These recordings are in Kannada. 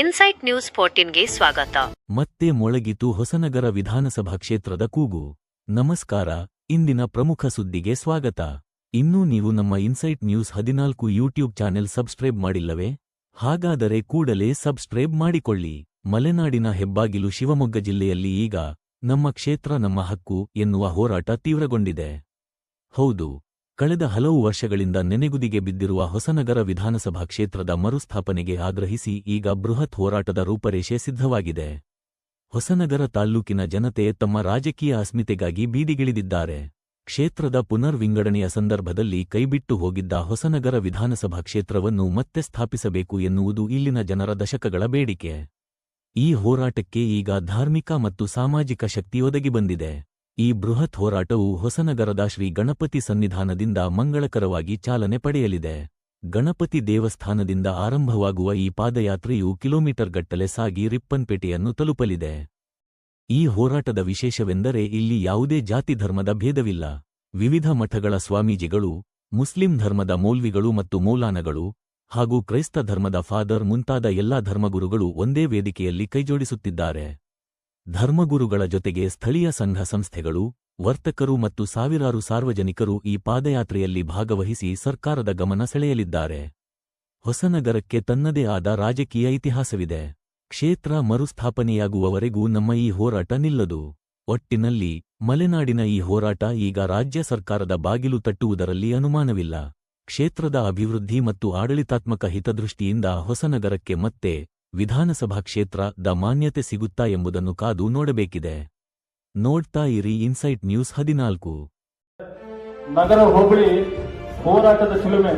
ಇನ್ಸೈಟ್ ನ್ಯೂಸ್ 14ಗೆ ಸ್ವಾಗತ. ಮತ್ತೆ ಮೊಳಗಿತು ಹೊಸನಗರ ವಿಧಾನಸಭಾ ಕ್ಷೇತ್ರದ ಕೂಗು. ನಮಸ್ಕಾರ, ಇಂದಿನ ಪ್ರಮುಖ ಸುದ್ದಿಗೆ ಸ್ವಾಗತ. ಇನ್ನೂ ನೀವು ನಮ್ಮ Insight News 14 YouTube channel subscribe ಮಾಡಿಲ್ಲವೇ? ಹಾಗಾದರೆ ಕೂಡಲೇ ಸಬ್ಸ್ಕ್ರೈಬ್ ಮಾಡಿಕೊಳ್ಳಿ. ಮಲೆನಾಡಿನ ಹೆಬ್ಬಾಗಿಲು ಶಿವಮೊಗ್ಗ ಜಿಲ್ಲೆಯಲ್ಲಿ ಈಗ ನಮ್ಮ ಕ್ಷೇತ್ರ ನಮ್ಮ ಹಕ್ಕು ಎನ್ನುವ ಹೋರಾಟ ತೀವ್ರಗೊಂಡಿದೆ. ಹೌದು, ಕಳೆದ ಹಲವು ವರ್ಷಗಳಿಂದ ನೆನೆಗುದಿಗೆ ಬಿದ್ದಿರುವ ಹೊಸನಗರ ವಿಧಾನಸಭಾ ಕ್ಷೇತ್ರದ ಮರುಸ್ಥಾಪನೆಗೆ ಆಗ್ರಹಿಸಿ ಈಗ ಬೃಹತ್ ಹೋರಾಟದ ರೂಪರೇಷೆ ಸಿದ್ಧವಾಗಿದೆ. ಹೊಸನಗರ ತಾಲ್ಲೂಕಿನ ಜನತೆ ತಮ್ಮ ರಾಜಕೀಯ ಅಸ್ಮಿತೆಗಾಗಿ ಬೀದಿಗಿಳಿದಿದ್ದಾರೆ. ಕ್ಷೇತ್ರದ ಪುನರ್ ವಿಂಗಡಣೆಯ ಸಂದರ್ಭದಲ್ಲಿ ಕೈಬಿಟ್ಟು ಹೋಗಿದ್ದ ಹೊಸನಗರ ವಿಧಾನಸಭಾ ಕ್ಷೇತ್ರವನ್ನು ಮತ್ತೆ ಸ್ಥಾಪಿಸಬೇಕು ಎನ್ನುವುದು ಇಲ್ಲಿನ ಜನರ ದಶಕಗಳ ಬೇಡಿಕೆ. ಈ ಹೋರಾಟಕ್ಕೆ ಈಗ ಧಾರ್ಮಿಕ ಮತ್ತು ಸಾಮಾಜಿಕ ಶಕ್ತಿ ಒದಗಿ ಬಂದಿದೆ. ಈ ಬೃಹತ್ ಹೋರಾಟವು ಹೊಸನಗರದ ಶ್ರೀ ಗಣಪತಿ ಸನ್ನಿಧಾನದಿಂದ ಮಂಗಳಕರವಾಗಿ ಚಾಲನೆ ಪಡೆಯಲಿದೆ. ಗಣಪತಿ ದೇವಸ್ಥಾನದಿಂದ ಆರಂಭವಾಗುವ ಈ ಪಾದಯಾತ್ರೆಯು ಕಿಲೋಮೀಟರ್ಗಟ್ಟಲೆ ಸಾಗಿ ರಿಪ್ಪನ್ಪೇಟೆಯನ್ನು ತಲುಪಲಿದೆ. ಈ ಹೋರಾಟದ ವಿಶೇಷವೆಂದರೆ ಇಲ್ಲಿ ಯಾವುದೇ ಜಾತಿ ಧರ್ಮದ ಭೇದವಿಲ್ಲ. ವಿವಿಧ ಮಠಗಳ ಸ್ವಾಮೀಜಿಗಳು, ಮುಸ್ಲಿಂ ಧರ್ಮದ ಮೌಲ್ವಿಗಳು ಮತ್ತು ಮೌಲಾನಗಳು, ಹಾಗೂ ಕ್ರೈಸ್ತ ಧರ್ಮದ ಫಾದರ್ ಮುಂತಾದ ಎಲ್ಲಾ ಧರ್ಮಗುರುಗಳು ಒಂದೇ ವೇದಿಕೆಯಲ್ಲಿ ಕೈಜೋಡಿಸುತ್ತಿದ್ದಾರೆ. ಧರ್ಮಗುರುಗಳ ಜೊತೆಗೆ ಸ್ಥಳೀಯ ಸಂಘ ಸಂಸ್ಥೆಗಳು, ವರ್ತಕರು ಮತ್ತು ಸಾವಿರಾರು ಸಾರ್ವಜನಿಕರು ಈ ಪಾದಯಾತ್ರೆಯಲ್ಲಿ ಭಾಗವಹಿಸಿ ಸರ್ಕಾರದ ಗಮನ ಸೆಳೆಯಲಿದ್ದಾರೆ. ಹೊಸನಗರಕ್ಕೆ ತನ್ನದೇ ಆದ ರಾಜಕೀಯ ಇತಿಹಾಸವಿದೆ. ಕ್ಷೇತ್ರ ಮರುಸ್ಥಾಪನೆಯಾಗುವವರೆಗೂ ನಮ್ಮ ಈ ಹೋರಾಟ ನಿಲ್ಲದು. ಒಟ್ಟಿನಲ್ಲಿ ಮಲೆನಾಡಿನ ಈ ಹೋರಾಟ ಈಗ ರಾಜ್ಯ ಸರ್ಕಾರದ ಬಾಗಿಲು ತಟ್ಟುವುದರಲ್ಲಿ ಅನುಮಾನವಿಲ್ಲ. ಕ್ಷೇತ್ರದ ಅಭಿವೃದ್ಧಿ ಮತ್ತು ಆಡಳಿತಾತ್ಮಕ ಹಿತದೃಷ್ಟಿಯಿಂದ ಹೊಸನಗರಕ್ಕೆ ಮತ್ತೆ ವಿಧಾನಸಭಾ ಕ್ಷೇತ್ರದ ಮಾನ್ಯತೆ ಸಿಗುತ್ತಾ ಎಂಬುದನ್ನು ಕಾದು ನೋಡಬೇಕಿದೆ. ನೋಡ್ತಾ ಇರಿ ಇನ್ಸೈಟ್ ನ್ಯೂಸ್ 14. ನಗರ ಹೋಬಳಿ ಹೋರಾಟದ ಚಿಲುಮೆ,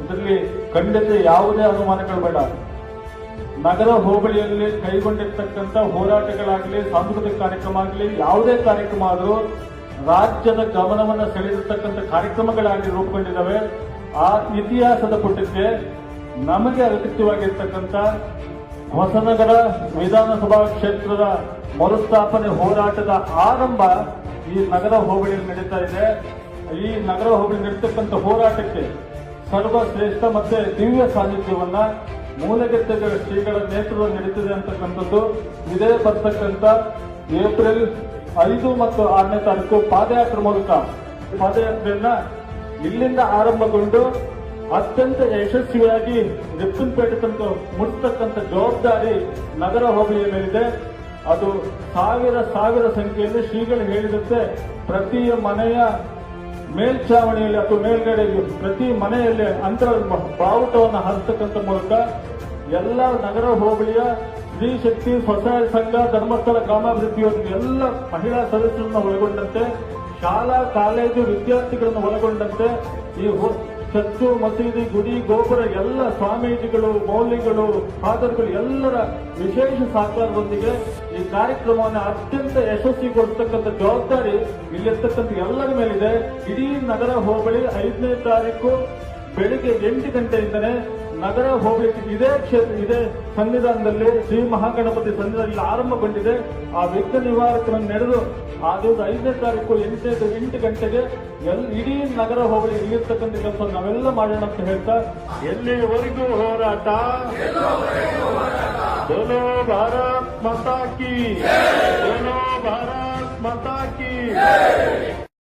ಇದರಲ್ಲಿ ಖಂಡಿತ ಯಾವುದೇ ಅನುಮಾನಗಳು ಬೇಡ. ನಗರ ಹೋಬಳಿಯಲ್ಲಿ ಕೈಗೊಂಡಿರ್ತಕ್ಕಂಥ ಹೋರಾಟಗಳಾಗಲಿ, ಸಾಂಸ್ಕೃತಿಕ ಕಾರ್ಯಕ್ರಮ ಆಗಲಿ, ಯಾವುದೇ ಕಾರ್ಯಕ್ರಮ ಆದರೂ ರಾಜ್ಯದ ಗಮನವನ್ನು ಸೆಳೆದಿರ್ತಕ್ಕಂಥ ಕಾರ್ಯಕ್ರಮಗಳಾಗಿ ರೂಪುಗೊಂಡಿದ್ದಾವೆ. ಆ ಇತಿಹಾಸದ ಪುಟಕ್ಕೆ ನಮಗೆ ಅಗತ್ಯವಾಗಿರ್ತಕ್ಕಂಥ ಹೊಸನಗರ ವಿಧಾನಸಭಾ ಕ್ಷೇತ್ರದ ಮರುಸ್ಥಾಪನೆ ಹೋರಾಟದ ಆರಂಭ ಈ ನಗರ ಹೋಬಳಿಯಲ್ಲಿ ನಡೀತಾ ಇದೆ. ಈ ನಗರ ಹೋಬಳಿ ನಡೀತಕ್ಕಂಥ ಹೋರಾಟಕ್ಕೆ ಸರ್ವಶ್ರೇಷ್ಠ ಮತ್ತೆ ದಿವ್ಯ ಸಾನ್ನಿಧ್ಯವನ್ನ ಮೂಲೆಗದ್ದೆಗಳ ಶ್ರೀಗಳ ನೇತೃತ್ವ ನಡೀತಿದೆ ಅಂತಕ್ಕಂಥದ್ದು. ಇದೇ ಬರ್ತಕ್ಕಂಥ ಏಪ್ರಿಲ್ 5 ಮತ್ತು 6ನೇ ತಾರೀಕು ಪಾದಯಾತ್ರೆ ಮೂಲಕ ಪಾದಯಾತ್ರೆಯನ್ನ ಇಲ್ಲಿಂದ ಆರಂಭಗೊಂಡು ಅತ್ಯಂತ ಯಶಸ್ವಿಯಾಗಿ ರಿಪ್ಪನ್ಪೇಟೆ ತನಕ ಮುಟ್ಟತಕ್ಕಂಥ ಜವಾಬ್ದಾರಿ ನಗರ ಹೋಬಳಿಯ ಮೇಲಿದೆ. ಅದು ಸಾವಿರ ಸಂಖ್ಯೆಯಲ್ಲಿ ಶ್ರೀಗಳು ಹೇಳಿದಂತೆ ಪ್ರತಿ ಮನೆಯ ಮೇಲ್ಛಾವಣಿಯಲ್ಲಿ ಅಥವಾ ಮೇಲ್ಗಡೆಯಲ್ಲಿ ಪ್ರತಿ ಮನೆಯಲ್ಲಿ ಅಂತರ ಬಾವುಟವನ್ನು ಹಾರಿಸತಕ್ಕಂಥ ಮೂಲಕ ಎಲ್ಲ ನಗರ ಹೋಬಳಿಯ ಸ್ತ್ರೀ ಶಕ್ತಿ ಸ್ವಸಹಾಯ ಸಂಘ, ಧರ್ಮಸ್ಥಳ ಗ್ರಾಮಾಭಿವೃದ್ಧಿ ಯೋಜನೆ ಎಲ್ಲ ಮಹಿಳಾ ಸದಸ್ಯರನ್ನು ಒಳಗೊಂಡಂತೆ ಶಾಲಾ ಕಾಲೇಜು ವಿದ್ಯಾರ್ಥಿಗಳನ್ನು ಒಳಗೊಂಡಂತೆ ಈ ಚರ್ಚು, ಮಸೀದಿ, ಗುಡಿ, ಗೋಪುರ ಎಲ್ಲ ಸ್ವಾಮೀಜಿಗಳು, ಮೌಲ್ವಿಗಳು, ಫಾದರ್ಗಳು ಎಲ್ಲರ ವಿಶೇಷ ಸಹಕಾರದೊಂದಿಗೆ ಈ ಕಾರ್ಯಕ್ರಮವನ್ನು ಅತ್ಯಂತ ಯಶಸ್ವಿಗೊಳಿಸತಕ್ಕಂಥ ಜವಾಬ್ದಾರಿ ಇಲ್ಲಿರ್ತಕ್ಕಂಥ ಎಲ್ಲರ ಮೇಲಿದೆ. ಇಡೀ ನಗರ ಹೋಬಳಿ 5ನೇ ತಾರೀಕು ಬೆಳಿಗ್ಗೆ 8 ಗಂಟೆಯಿಂದನೇ ನಗರ ಹೋಬಳಿ ಇದೇ ಸನ್ನಿಧಾನದಲ್ಲಿ ಶ್ರೀ ಮಹಾಗಣಪತಿ ಸನ್ನಿಧಾನದಲ್ಲಿ ಆರಂಭಗೊಂಡಿದೆ. ಆ ವಿಘ್ನ ನಿವಾರಕರನ್ನು ನಡೆದು ಆ ದಿವಸ 5ನೇ ತಾರೀಕು 8 ಗಂಟೆಗೆ ಇಡೀ ನಗರ ಹೋಬಳಿ ಇಲ್ಲಿರ್ತಕ್ಕಂಥ ಕೆಲಸ ನಾವೆಲ್ಲ ಮಾಡೋಣ ಅಂತ ಹೇಳ್ತಾ, ಎಲ್ಲಿವರೆಗೂ ಹೋರಾಟ, ಬೋಲೋ ಭಾರತ್ ಮಾತಾ ಕಿ, ಬೋಲೋ ಭಾರತ್ ಮಾತಾ ಕಿ.